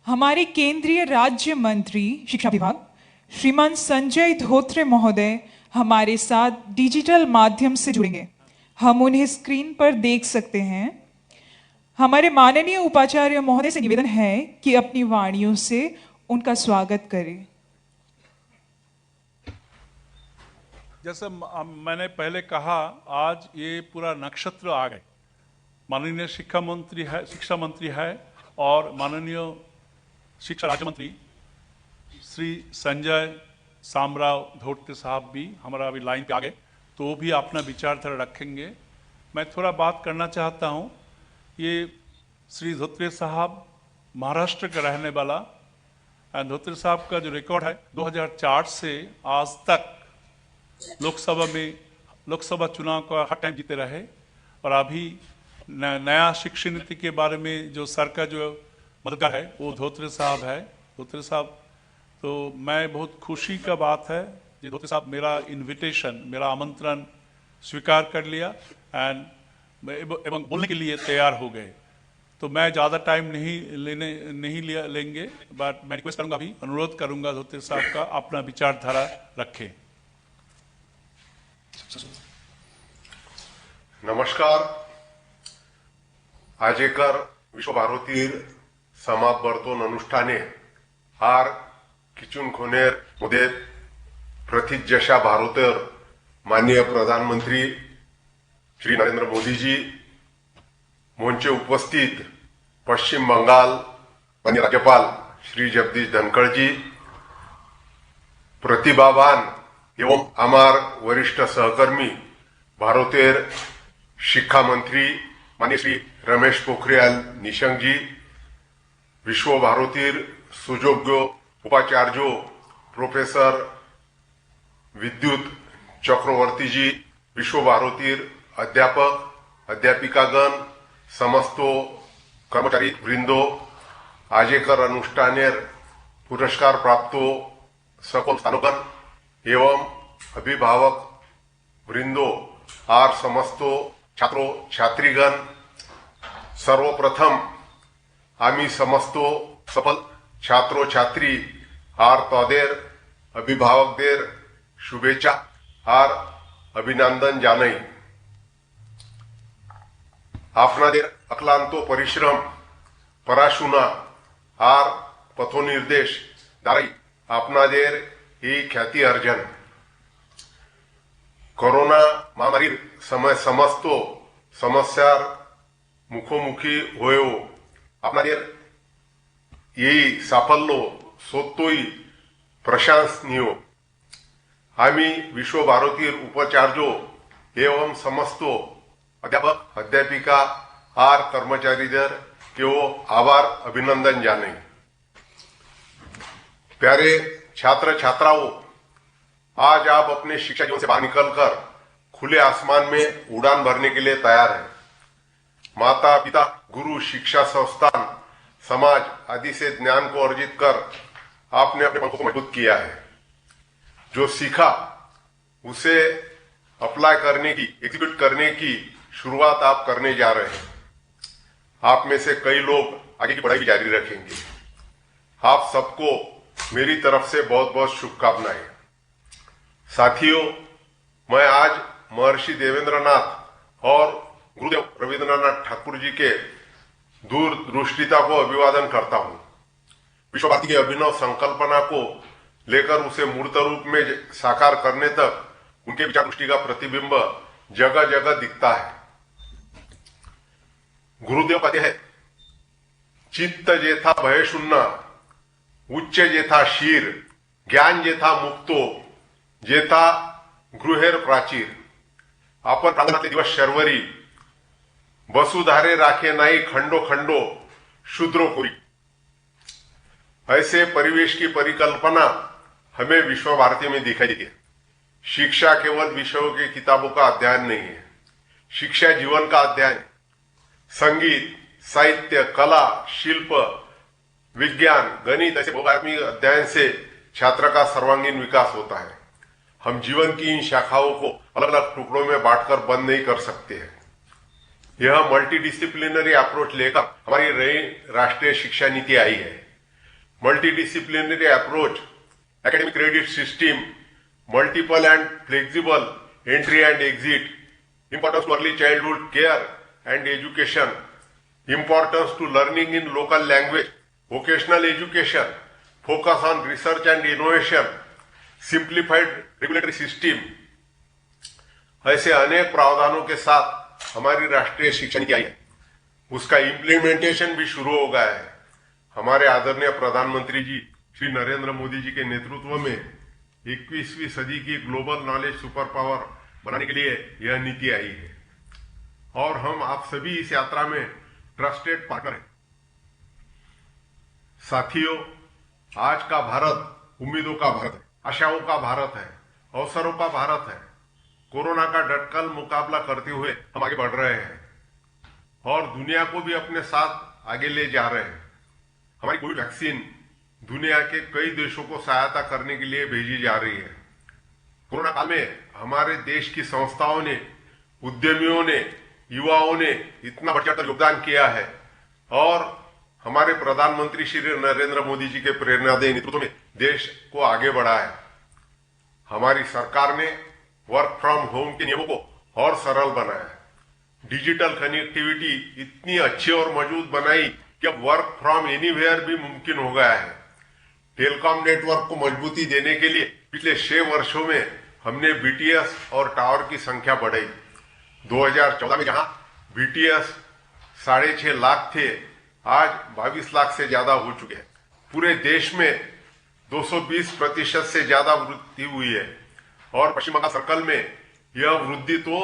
हमारे केंद्रीय राज्य मंत्री शिक्षा विभाग श्रीमान संजय धोत्रे महोदय हमारे साथ डिजिटल माध्यम से जुड़ेंगे। हम उन्हें स्क्रीन पर देख सकते हैं। हमारे माननीय उपाचार्य महोदय से निवेदन है कि अपनी वाणियों से उनका स्वागत करें। जैसे मैंने पहले कहा, आज ये पूरा नक्षत्र आ गए। माननीय शिक्षा मंत्री है और माननीय शिक्षा राज्य मंत्री श्री संजय शामराव धोत्रे साहब भी हमारा अभी लाइन पे आ गए, तो वो भी अपना विचारधारा रखेंगे। मैं थोड़ा बात करना चाहता हूँ। ये श्री धोत्रे साहब महाराष्ट्र का रहने वाला, धोत्रे साहब का जो रिकॉर्ड है 2004 से आज तक लोकसभा चुनाव का हर टाइम जीते रहे, और अभी नया शिक्षा नीति के बारे में जो सर का जो मददगार है वो धोत्रे साहब है। धोत्रे साहब, तो मैं बहुत खुशी का बात है कि धोत्रे साहब मेरा इनविटेशन, मेरा आमंत्रण स्वीकार कर लिया एवं बोलने के लिए तैयार हो गए। तो मैं ज़्यादा टाइम नहीं लेंगे, बट मैं रिक्वेस्ट करूंगा, अभी अनुरोध करूंगा धोत्रे साहब का अपना विचारधारा रखें। नमस्कार। आजेकर विश्वभारतीर समावर्तन अनुष्ठाने आर किचुनखोनेर मध्ये प्रथितयशा भारतेर माननीय प्रधानमंत्री श्री नरेंद्र मोदी जी, मंचे उपस्थित पश्चिम बंगाल माननीय राज्यपाल श्री जगदीश धनखड़ जी, प्रतिभावान एवं आमार वरिष्ठ सहकर्मी भारतेर शिक्षा मंत्री माननीय श्री रमेश पोखरियाल निशंक जी, विश्व भारतीर सुयोग्य उपाचार्य प्रोफेसर विद्युत चक्रवर्ती जी, विश्व भारतीर अध्यापक अध्यापिकागण, समस्त कर्मचारी वृंदो, आजेकर अनुष्ठानेर पुरस्कार प्राप्त सकल स्थानगण एवं अभिभावक वृंदो आर समस्त छात्रो छात्रीगण, सर्वप्रथम आम्ही समस्त सफल छात्रो छात्री आर तादेर अभिभावकदेर शुभेच्छा आर अभिनंदन जानाई। आपनादेर अक्लांतो परिश्रम पराशुना आर पथोनिर्देश दाराई आपनादेर ही ख्याति अर्जन। कोरोना महामारीर समय समस्त समस्यार मुखोमुखी होयो आपनादेर यही साफल्य सोत्तोई प्रशंसनीय। आम्ही विश्व भारतीर उपाचार्य एवं समस्त अध्यापक अध्यापिका आर कर्मचारीदर केवो आभार अभिनंदन जाने। प्यारे छात्र छात्राओं, आज आप अपने शिक्षा जीवन से बाहर निकलकर खुले आसमान में उड़ान भरने के लिए तैयार हैं। माता पिता गुरु शिक्षा संस्थान समाज आदि से ज्ञान को अर्जित कर आपने अपने पंखों को मजबूत किया है। जो सीखा उसे अप्लाई करने की, एग्जीक्यूट करने की शुरुआत आप करने जा रहे हैं। आप में से कई लोग आगे की पढ़ाई भी जारी रखेंगे। आप सबको मेरी तरफ से बहुत बहुत शुभकामनाएं। साथियों, मैं आज महर्षि देवेंद्रनाथ और गुरुदेव रविंद्रनाथ ठाकुर जी के दूरदृष्टिता को अभिवादन करता हूं। विश्व भारती की अभिनव संकल्पना को लेकर उसे मूर्त रूप में साकार करने तक उनके विचार दृष्टि का प्रतिबिंब जगह जगह दिखता है। गुरुदेव कहते हैं, चित्त जेथा भय शून्य, उच्च जेथा शीर, ज्ञान जेथा मुक्तो, जेथा गृहेर प्राचीर। आपण प्रांगणातले दिवस शर्वरी, वसुधारे राखे नाही खंडो खंडो, शूद्रो कोरी। ऐसे परिवेश की परिकल्पना हमें विश्व भारती में दिखाई देती है। शिक्षा केवल विषयों की किताबों का अध्ययन नहीं है, शिक्षा जीवन का अध्ययन है। संगीत, साहित्य, कला, शिल्प, विज्ञान, गणित ऐसे बहुआयामी अध्ययन से छात्र का सर्वांगीण विकास होता है। हम जीवन की इन शाखाओं को अलग अलग टुकड़ों में बांटकर बंद नहीं कर सकते हैं। यह मल्टीडिसिप्लिनरी अप्रोच लेकर हमारी नई राष्ट्रीय शिक्षा नीति आई है। multidisciplinary approach, academic credit system, multiple and flexible entry and exit, importance to early childhood care and education, importance to learning in local language, vocational education, focus on research and innovation, simplified regulatory system, ऐसे अनेक प्रावधानों के साथ हमारी राष्ट्रीय शिक्षा नीति आई है। उसका इम्प्लीमेंटेशन भी शुरू हो गया है। हमारे आदरणीय प्रधानमंत्री जी श्री नरेंद्र मोदी जी के नेतृत्व में 21वीं सदी की ग्लोबल नॉलेज सुपर पावर बनाने के लिए यह नीति आई है और हम आप सभी इस यात्रा में ट्रस्टेड पार्टनर हैं। साथियों, आज का भारत उम्मीदों का भारत है, आशाओं का भारत है, अवसरों का भारत है। कोरोना का डटकल मुकाबला करते हुए हम आगे बढ़ रहे हैं और दुनिया को भी अपने साथ आगे ले जा रहे हैं। हमारी कोविड वैक्सीन दुनिया के कई देशों को सहायता करने के लिए भेजी जा रही है। कोरोना काल में हमारे देश की संस्थाओं ने, उद्यमियों ने, युवाओं ने इतना बढ़-चढ़कर योगदान किया है और हमारे प्रधानमंत्री श्री नरेंद्र मोदी जी के प्रेरणादायी नेतृत्व में देश को आगे बढ़ाया। हमारी सरकार ने वर्क फ्रॉम होम के नियमों को और सरल बनाया। डिजिटल कनेक्टिविटी इतनी अच्छी और मजबूत बनाई कि अब वर्क फ्रॉम एनीवेयर भी मुमकिन हो गया है। टेलीकॉम नेटवर्क को मजबूती देने के लिए पिछले 6 वर्षों में हमने बीटीएस और टावर की संख्या बढ़ाई। 2014 में जहां बीटीएस 6.5 लाख थे, आज 22 लाख से ज्यादा हो चुके हैं। पूरे देश में 220% से ज्यादा वृद्धि हुई है और पश्चिम बंगाल सर्कल में यह वृद्धि तो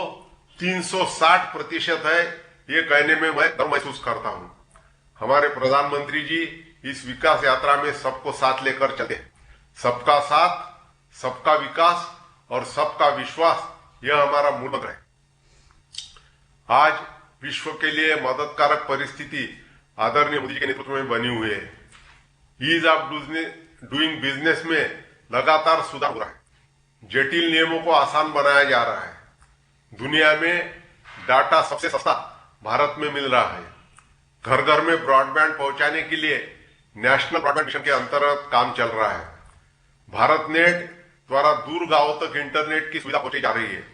360% है। ये कहने में मैं गर्व महसूस करता हूं। हमारे प्रधानमंत्री जी इस विकास यात्रा में सबको साथ लेकर चलते हैं। सबका साथ, सबका विकास और सबका विश्वास, यह हमारा मूल मंत्र है। आज विश्व के लिए मददकारक परिस्थिति आदरणीय मोदी जी के नेतृत्व में बनी हुई है। ईज ऑफ डूइंग बिजनेस में लगातार सुधार हो रहा है। जटिल नियमों को आसान बनाया जा रहा है। दुनिया में डाटा सबसे सस्ता भारत में मिल रहा है। घर घर में ब्रॉडबैंड पहुंचाने के लिए नेशनल ब्रॉडबैंड मिशन के अंतर्गत काम चल रहा है। भारत नेट द्वारा दूर गांवों तक इंटरनेट की सुविधा पहुंचाई जा रही है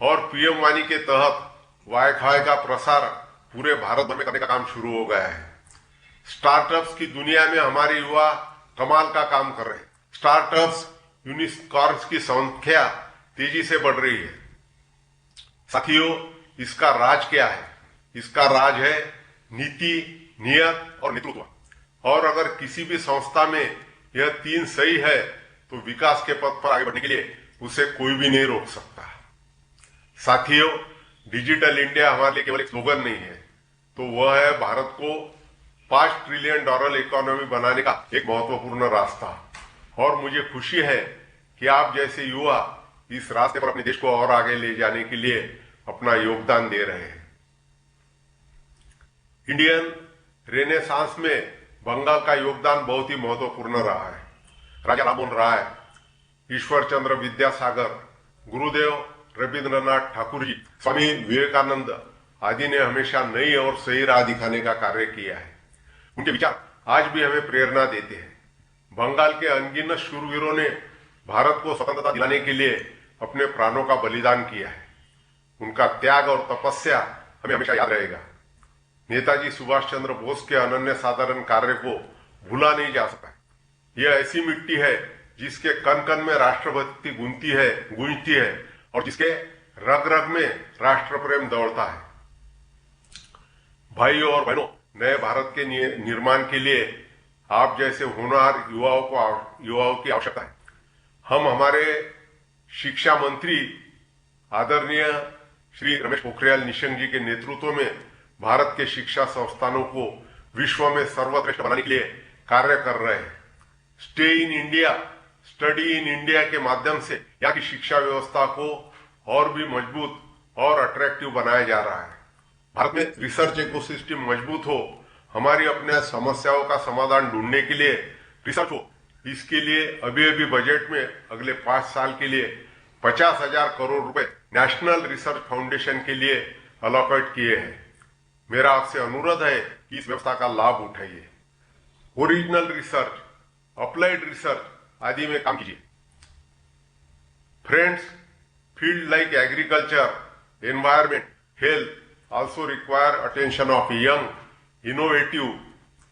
और पीएम वाणी के तहत वाईफाई का प्रसार पूरे भारत भर में करने का काम शुरू हो गया है। स्टार्टअप्स की दुनिया में हमारे युवा कमाल का काम कर रहे हैं। स्टार्टअप्स यूनिकॉर्न्स की संख्या तेजी से बढ़ रही है। साथियों, इसका राज क्या है? इसका राज है नीति, नियत और नेतृत्व। और अगर किसी भी संस्था में यह 3 सही है तो विकास के पथ पर आगे बढ़ने के लिए उसे कोई भी नहीं रोक सकता। साथियों, डिजिटल इंडिया हमारे लिए केवल एक स्लोगन नहीं है, तो वह है भारत को $5 ट्रिलियन इकोनॉमी बनाने का एक महत्वपूर्ण रास्ता। और मुझे खुशी है कि आप जैसे युवा इस रास्ते पर अपने देश को और आगे ले जाने के लिए अपना योगदान दे रहे हैं। इंडियन रेनेसांस में बंगाल का योगदान बहुत ही महत्वपूर्ण रहा है। राजा राममोहन राय, ईश्वर चंद्र विद्यासागर, गुरुदेव रविंद्रनाथ ठाकुर जी, स्वामी विवेकानंद आदि ने हमेशा नई और सही राह दिखाने का कार्य किया है। उनके विचार आज भी हमें प्रेरणा देते हैं। बंगाल के अनगिनत शूरवीरों ने भारत को स्वतंत्रता दिलाने के लिए अपने प्राणों का बलिदान किया है। उनका त्याग और तपस्या हमें हमेशा याद रहेगा। नेताजी सुभाष चंद्र बोस के अनन्य साधारण कार्य को भूला नहीं जा सकता। यह ऐसी मिट्टी है जिसके कण कण में राष्ट्रभक्ति गूंजती है और जिसके रग रग में राष्ट्र प्रेम दौड़ता है। भाइयों और बहनों, नए भारत के निर्माण के लिए आप जैसे होनहार युवाओं की आवश्यकता है। हम हमारे शिक्षा मंत्री आदरणीय श्री रमेश पोखरियाल निशंक जी के नेतृत्व में भारत के शिक्षा संस्थानों को विश्व में सर्वश्रेष्ठ बनाने के लिए कार्य कर रहे हैं। Stay in India, study in India के माध्यम से यहाँ की शिक्षा व्यवस्था को और भी मजबूत और अट्रैक्टिव बनाया जा रहा है। भारत में रिसर्च इकोसिस्टम मजबूत हो, हमारी अपने समस्याओं का समाधान ढूंढने के लिए रिसर्च हो, इसके लिए अभी बजट में अगले 5 साल के लिए 50,000 करोड़ रुपए नेशनल रिसर्च फाउंडेशन के लिए अलॉकेट किए हैं। मेरा आपसे अनुरोध है कि इस व्यवस्था का लाभ उठाइए। ओरिजिनल रिसर्च, अप्लाइड रिसर्च आदि में काम कीजिए। Friends, fields like agriculture, environment, health also require attention of young, innovative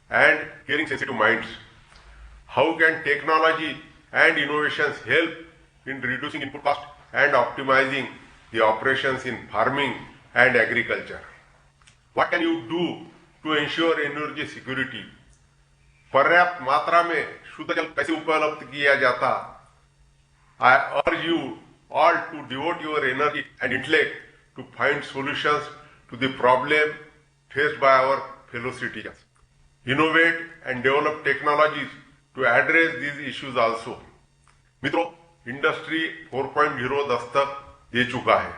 and caring sensitive minds. How can technology and innovations help in reducing input cost and optimizing the operations in farming and agriculture? What can you do to ensure energy security? पर्याप्त मात्रा में शुद्ध जल कैसे उपलब्ध किया जाता? I urge you all to devote your energy and intellect to find solutions to the problem faced by our fellow citizens. Innovate and develop technologies to address these issues also. मित्रों, इंडस्ट्री 4.0 दस्तक दे चुका है।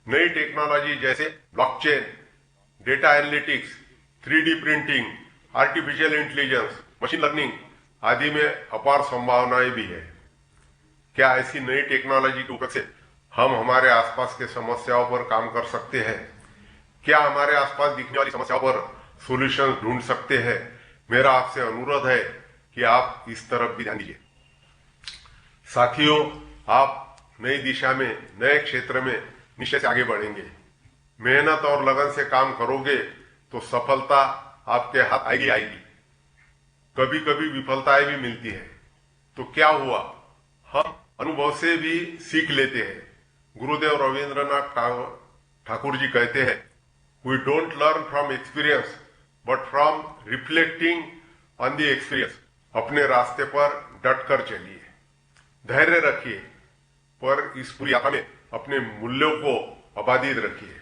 नई technology जैसे blockchain, data analytics, 3D printing, artificial intelligence, machine learning आदि में अपार संभावनाएं भी है। क्या ऐसी नई टेक्नोलॉजी के उपयोग से हम हमारे आसपास के समस्याओं पर काम कर सकते हैं? क्या हमारे आसपास दिखने वाली समस्याओं पर सॉल्यूशन ढूंढ सकते हैं? मेरा आपसे अनुरोध है कि आप इस तरफ भी ध्यान दीजिए। साथियों, आप नई दिशा में, नए क्षेत्र में निश्चय से आगे बढ़ेंगे। मेहनत और लगन से काम करोगे तो सफलता आपके हाथ आएगी आएगी। कभी कभी विफलताएं भी मिलती है, तो क्या हुआ, हम अनुभव से भी सीख लेते हैं। गुरुदेव रविंद्रनाथ ठाकुर जी कहते हैं, we don't learn from experience but from reflecting on the experience. अपने रास्ते पर डट कर चलिए, धैर्य रखिए, पर इस पूरी यात्रा में अपने मूल्यों को अबाधित रखिए।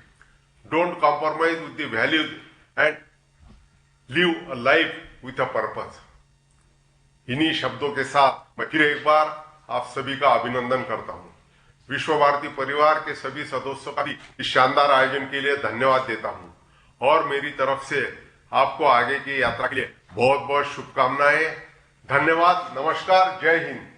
Don't compromise with the values and live a life with a purpose. इन्हीं शब्दों के साथ मैं फिर एक बार आप सभी का अभिनंदन करता हूं। विश्व भारती परिवार के सभी सदस्यों का भी इस शानदार आयोजन के लिए धन्यवाद देता हूं और मेरी तरफ से आपको आगे की यात्रा के लिए बहुत बहुत शुभकामनाएं। धन्यवाद, नमस्कार, जय हिंद।